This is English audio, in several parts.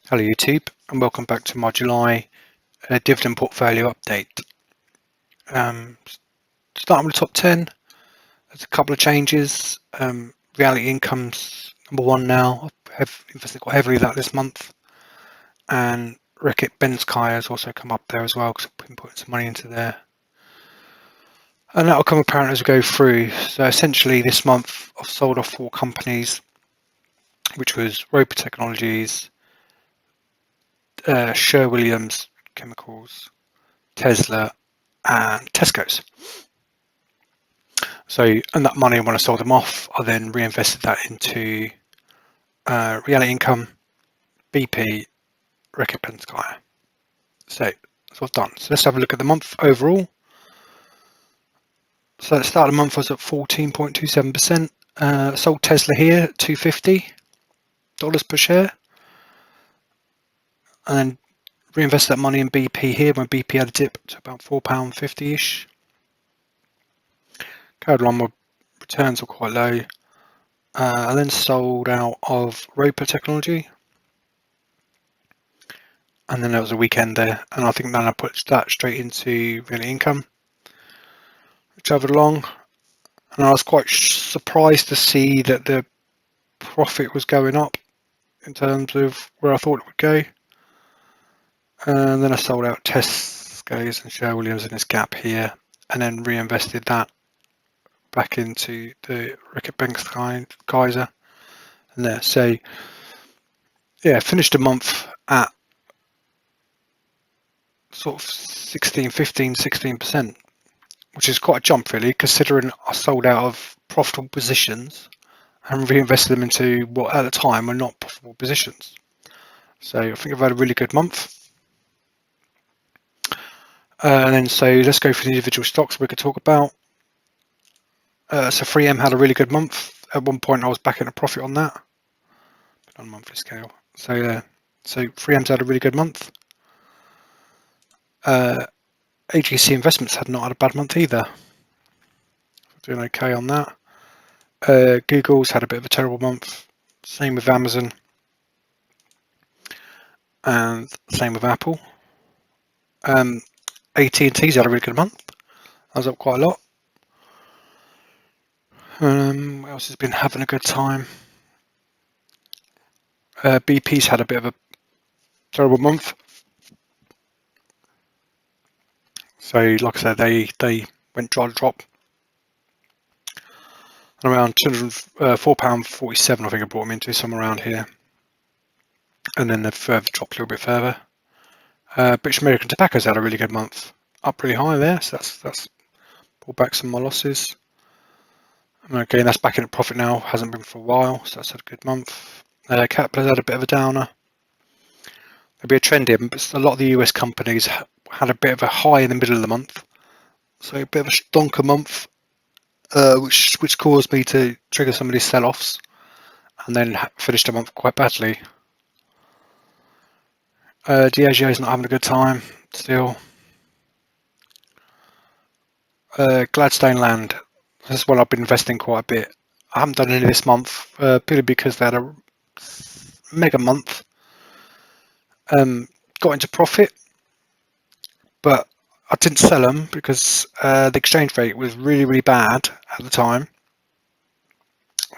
Hello YouTube, and welcome back to my July dividend portfolio update. Starting with the top 10, there's a couple of changes. Reality Income's number one now. I have invested quite heavily that this month, and Reckitt Benskaya has also come up there as well because I've been putting some money into there. And that will come apparent as we go through. So essentially this month I've sold off 4 companies, which was Roper Technologies, Sherwin-Williams Chemicals, Tesla, and Tesco's. So, and that money, when I sold them off, I then reinvested that into Reality Income, BP, Reckitt Benskaya. So that's what I've done. So let's have a look at the month overall. So at the start of the month I was at 14.27%. Sold Tesla here at $250 per share, and then reinvested that money in BP here when BP had a dip to about £4.50ish. Carried on, my returns were quite low. I then sold out of Roper Technology, and then there was a weekend there, and I think then I put that straight into Reality Income. Traveled along, and I was quite surprised to see that the profit was going up in terms of where I thought it would go. And then I sold out Tesco's and Sherwin-Williams in this gap here, and then reinvested that back into the Reckitt Benskaya and there. So yeah, finished the month at sort of 16%, which is quite a jump really, considering I sold out of profitable positions and reinvested them into what at the time were not profitable positions. So I think I've had a really good month. And then so let's go for the individual stocks we could talk about. So 3M had a really good month. At one point I was back in a profit on that, but on a monthly scale. So 3M's had a really good month. AGC Investments had not had a bad month either. Doing okay on that. Google's had a bit of a terrible month. Same with Amazon. And same with Apple. AT&T's had a really good month. I was up quite a lot. What else has been having a good time? BP's had a bit of a terrible month. So like I said, they went dry to drop. And around £4.47 I think I brought them into, somewhere around here. And then they've further dropped a little bit further. British American Tobacco's had a really good month. Up really high there, so that's pulled back some of my losses. Okay, that's back in a profit now, hasn't been for a while, so that's had a good month. Caterpillar's had a bit of a downer. There'll be a trend in, but a lot of the US companies had a bit of a high in the middle of the month. So a bit of a stonker month, which caused me to trigger some of these sell-offs and then finish the month quite badly. Diageo's not having a good time still. Gladstone Land, this is one I've been investing quite a bit. I haven't done any this month, purely because they had a mega month. Got into profit, but I didn't sell them because the exchange rate was really bad at the time,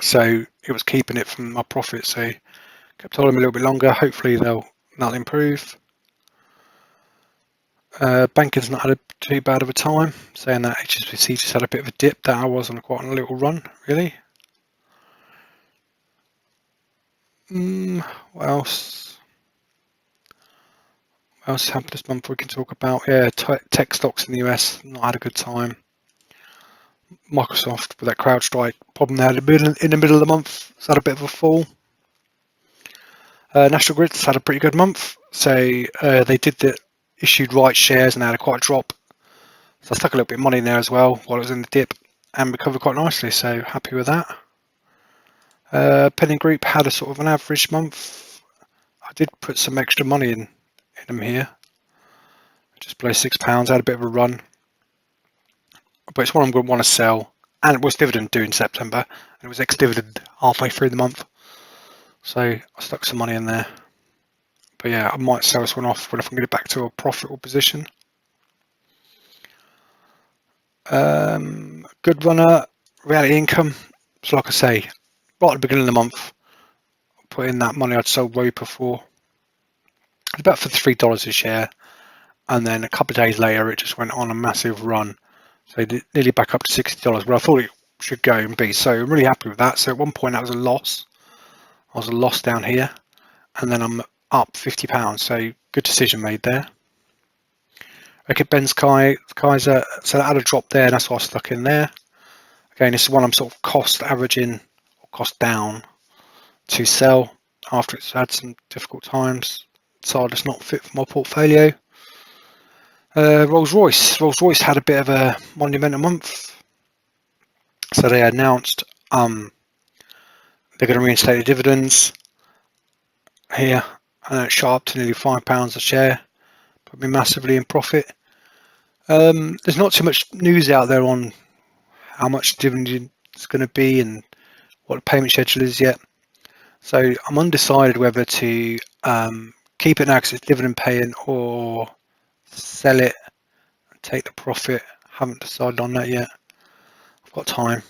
so it was keeping it from my profit. So kept holding them a little bit longer. Hopefully that'll improve. Banking's not had too bad of a time. Saying that, HSBC just had a bit of a dip. That I was on quite a little run really. What else? What else happened this month we can talk about? Yeah, tech stocks in the US not had a good time. Microsoft with that CrowdStrike problem they had in the middle of the month, it's had a bit of a fall. National Grid's had a pretty good month, so they issued rights shares and they had quite a drop. So I stuck a little bit of money in there as well while it was in the dip and recovered quite nicely, so happy with that. Penny Group had a sort of an average month. I did put some extra money in them here, just below £6. I had a bit of a run, but it's one I'm going to want to sell. And it was dividend due in September, and it was ex-dividend halfway through the month, so I stuck some money in there. But yeah, I might sell this one off when I can get it back to a profitable position. Good runner, Reality Income. So like I say, right at the beginning of the month, I put in that money I'd sold Roper for. It's about for $3 a share. And then a couple of days later, it just went on a massive run. So nearly back up to $60, where I thought it should go and be. So I'm really happy with that. So at one point, that was a loss. I was a loss down here. And then I'm up £50. So good decision made there. Okay, Kaiser, so that had a drop there, and that's why I stuck in there. Again, this is one I'm sort of cost averaging or cost down to sell after it's had some difficult times. So it's not fit for my portfolio. Rolls-Royce had a bit of a monumental month. So they announced they're going to reinstate the dividends here, and it shot up to nearly £5 a share, put me massively in profit. There's not too much news out there on how much dividend it's going to be and what the payment schedule is yet. So I'm undecided whether to keep it now because it's dividend paying or sell it and take the profit. Haven't decided on that yet. I've got time.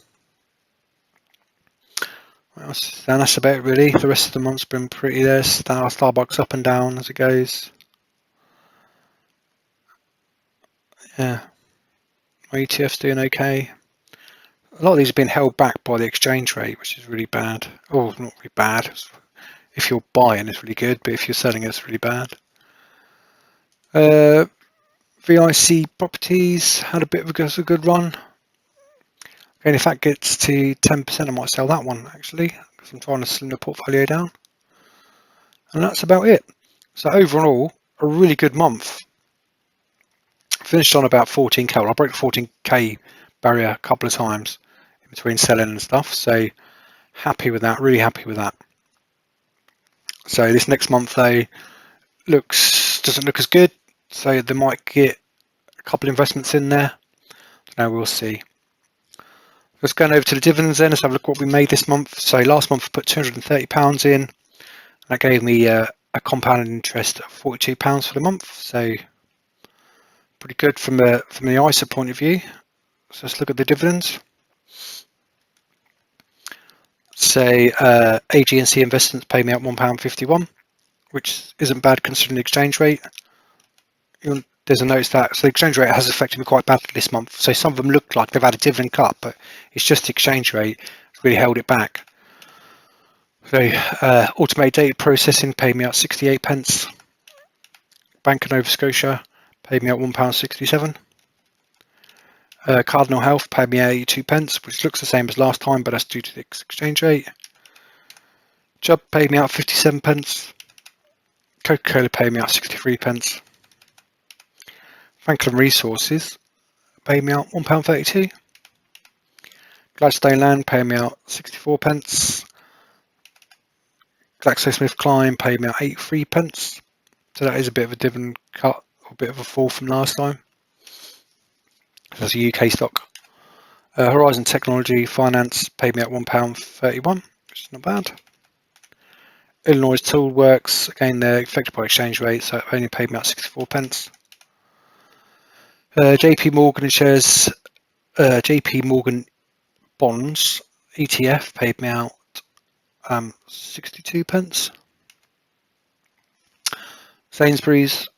And that's about it really. The rest of the month's been pretty there. Starbucks up and down as it goes. Yeah, my ETF's doing okay. A lot of these have been held back by the exchange rate, which is really bad. Oh, not really bad. If you're buying, it's really good, but if you're selling, it's really bad. VIC Properties had a bit of a good run. And if that gets to 10%, I might sell that one actually, because I'm trying to slim the portfolio down. And that's about it. So overall, a really good month. Finished on about 14k. I broke the 14k barrier a couple of times in between selling and stuff. So happy with that. Really happy with that. So this next month though doesn't look as good. So they might get a couple of investments in there. Now we'll see. Let's go over to the dividends then. Let's have a look what we made this month. So last month I put £230 in. That gave me a compounded interest of £42 for the month. So pretty good from the ISA point of view. So let's look at the dividends. Say AG&C investments pay me out £1.51, which isn't bad considering the exchange rate. There's a notice that so the exchange rate has affected me quite badly this month. So some of them look like they've had a dividend cut, but it's just the exchange rate that's really held it back. So automated data processing paid me out 68p. Bank of Nova Scotia paid me out £1.67. Cardinal Health paid me 82p, which looks the same as last time, but that's due to the exchange rate. Chubb paid me out 57p. Coca-Cola paid me out 63p. Franklin Resources paid me out £1.32. Gladstone Land paid me out 64p. GlaxoSmithKline paid me out 83p. So that is a bit of a dividend cut, or a bit of a fall from last time. That's a UK stock. Horizon Technology Finance paid me out £1.31, which is not bad. Illinois Tool Works, again they're affected by exchange rate, so it only paid me out 64p. JP Morgan shares, JP Morgan bonds ETF paid me out 62p. Sainsbury's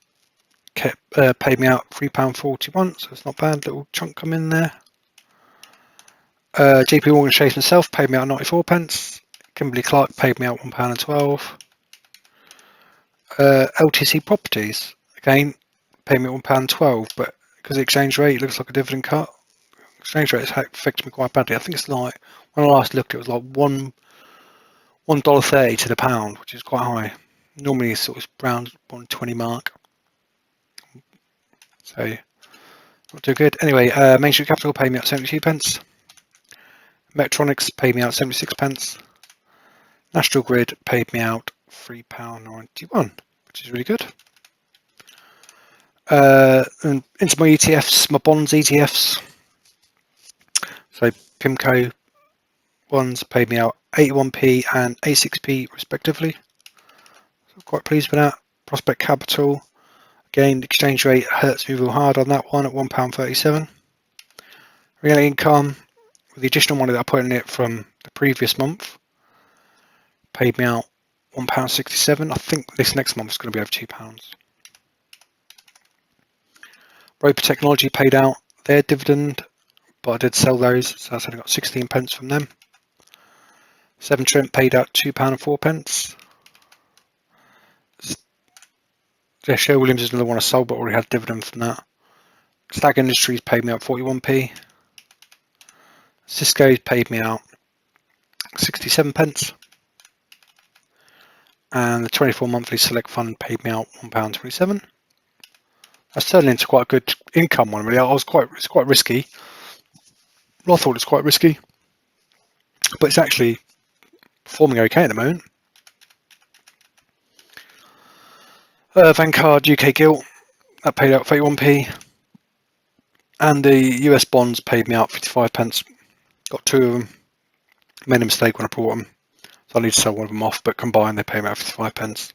paid me out £3.41, so it's not bad. Little chunk come in there. JP Morgan Chase himself paid me out 94p. Kimberly Clark paid me out £1.12. LTC Properties again paid me £1.12, but because the exchange rate looks like a dividend cut, exchange rate has affected me quite badly. I think it's like when I last looked, it was like $1.30 to the pound, which is quite high. Normally it's sort of around 120 mark. So not too good. Anyway, Main Street Capital paid me out 72p. Metronics paid me out 76p. National Grid paid me out £3.91, which is really good. And into my ETFs, my bonds ETFs. So PIMCO ones paid me out 81p and 86p respectively. So quite pleased with that. Prospect Capital, again, exchange rate hurts me real hard on that one at £1.37. Real Income, with the additional money that I put in it from the previous month, paid me out £1.67. I think this next month is going to be over £2. Roper Technology paid out their dividend, but I did sell those, so that's only got 16 pence from them. Severn Trent paid out £2.04. Sherwin Williams is another one I sold, but already had dividend from that. Stag Industries paid me out 41p. Cisco's paid me out 67 pence. And the 24 monthly select fund paid me out £1.27. That's turning into quite a good income one, really. It's quite risky. Well, I thought it was quite risky, but it's actually performing okay at the moment. Vanguard UK Gilt, that paid out 31p. And the US bonds paid me out 55 pence. Got two of them. Made a mistake when I bought them, so I need to sell one of them off, but combined they paid me out 55 pence.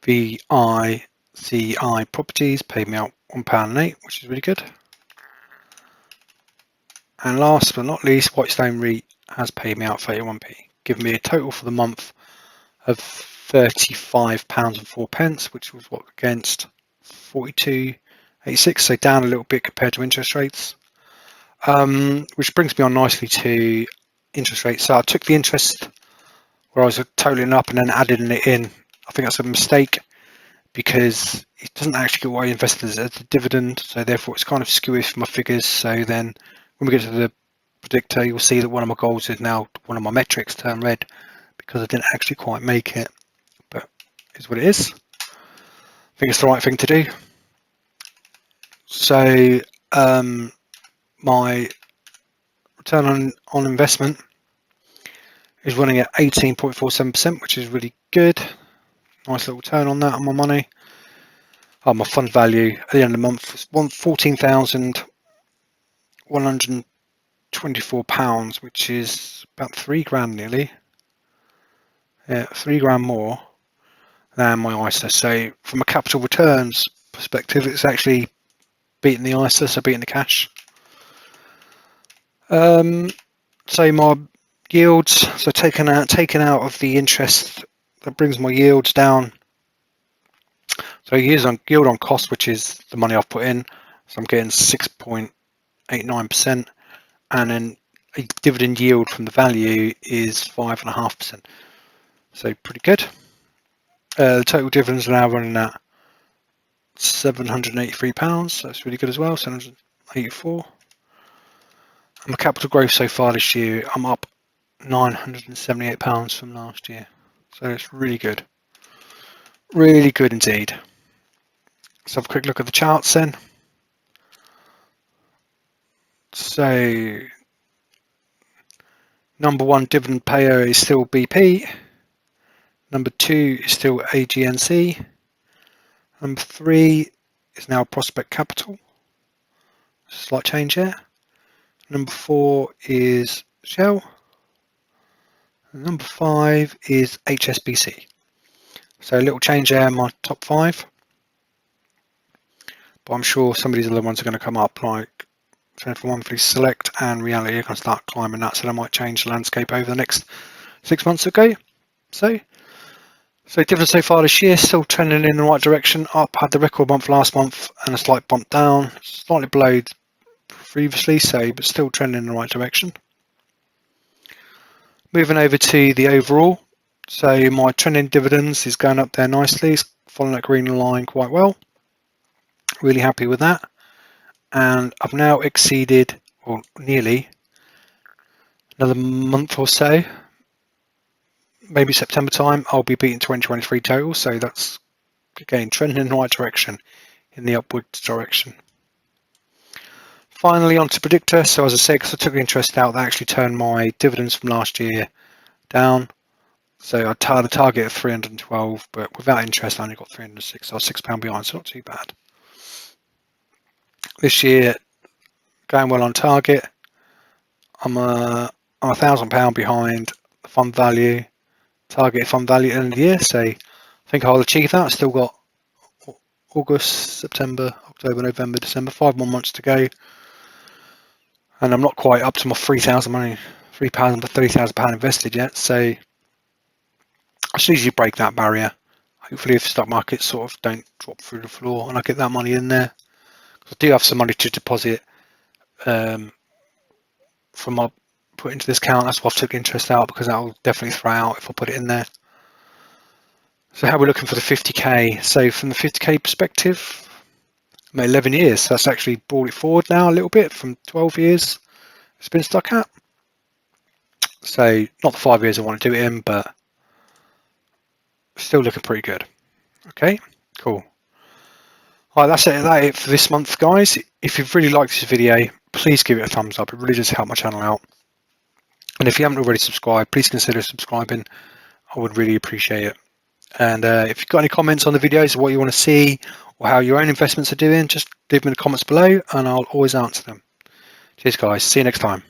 VICI Properties paid me out £1.08, which is really good. And last but not least, Whitestone REIT has paid me out 31p, giving me a total for the month of £35.04, which was what against 42.86, so down a little bit compared to interest rates. Which brings me on nicely to interest rates. So I took the interest where I was totaling up and then adding it in. I think that's a mistake because it doesn't actually get what I invested as a dividend, so therefore it's kind of skewy for my figures. So then when we get to the predictor, you'll see that one of my goals is now, one of my metrics turned red because I didn't actually quite make it, but it's what it is. I think it's the right thing to do. So my return on investment is running at 18.47%, which is really good. Nice little return on that on my money. My fund value at the end of the month was £14,124, which is about £3 nearly. Yeah, £3 more than my ISA. So from a capital returns perspective, it's actually beating the ISA, so beating the cash. So my yields, so taken out of the interest, that brings my yields down. So yield on cost, which is the money I've put in, so I'm getting 6.89%, and then a dividend yield from the value is 5.5%. So pretty good. The total dividends are now running at £783. So that's really good as well. 784. And my capital growth so far this year, I'm up £978 from last year. So it's really good. Really good indeed. Let's have a quick look at the charts then. So number one dividend payer is still BP. Number two is still AGNC. Number three is now Prospect Capital. Slight change there. Number four is Shell. And number five is HSBC. So a little change there in my top five. But I'm sure some of these other ones are going to come up, like for monthly select and reality are going to start climbing that, so that might change the landscape over the next 6 months ago. So dividend so far this year, still trending in the right direction. Up, had the record month last month and a slight bump down, slightly below previously, but still trending in the right direction. Moving over to the overall, so my trending dividends is going up there nicely. It's following that green line quite well. Really happy with that. And I've now exceeded, or nearly, another month or so, maybe September time, I'll be beating 2023 total. So that's, again, trending in the right direction, in the upwards direction. Finally, on to predictor. So as I said, because I took the interest out, that actually turned my dividends from last year down. So I had a target of 312, but without interest, I only got 306. So I was £6 behind, so not too bad. This year, going well on target. I'm £1,000 behind the fund value, target fund value at the end of the year. So think I'll achieve that. I've still got August, September, October, November, December, 5 more months to go, and I'm not quite up to my £3,000 invested yet. So I should easily break that barrier. Hopefully, if stock markets sort of don't drop through the floor, and I get that money in there, because I do have some money to deposit from my put into this account. That's why I've took interest out, because that'll definitely throw out if I put it in there. So how we're looking for the 50k. So from the 50k perspective, 11 years. So that's actually brought it forward now a little bit from 12 years it's been stuck at. So not the 5 years I want to do it in, but still looking pretty good. Okay, cool. All right, that's it for this month, guys. If you've really liked this video, please give it a thumbs up. It really does help my channel out. And if you haven't already subscribed, please consider subscribing. I would really appreciate it. And if you've got any comments on the videos of what you want to see or how your own investments are doing, just leave them in the comments below and I'll always answer them. Cheers, guys. See you next time.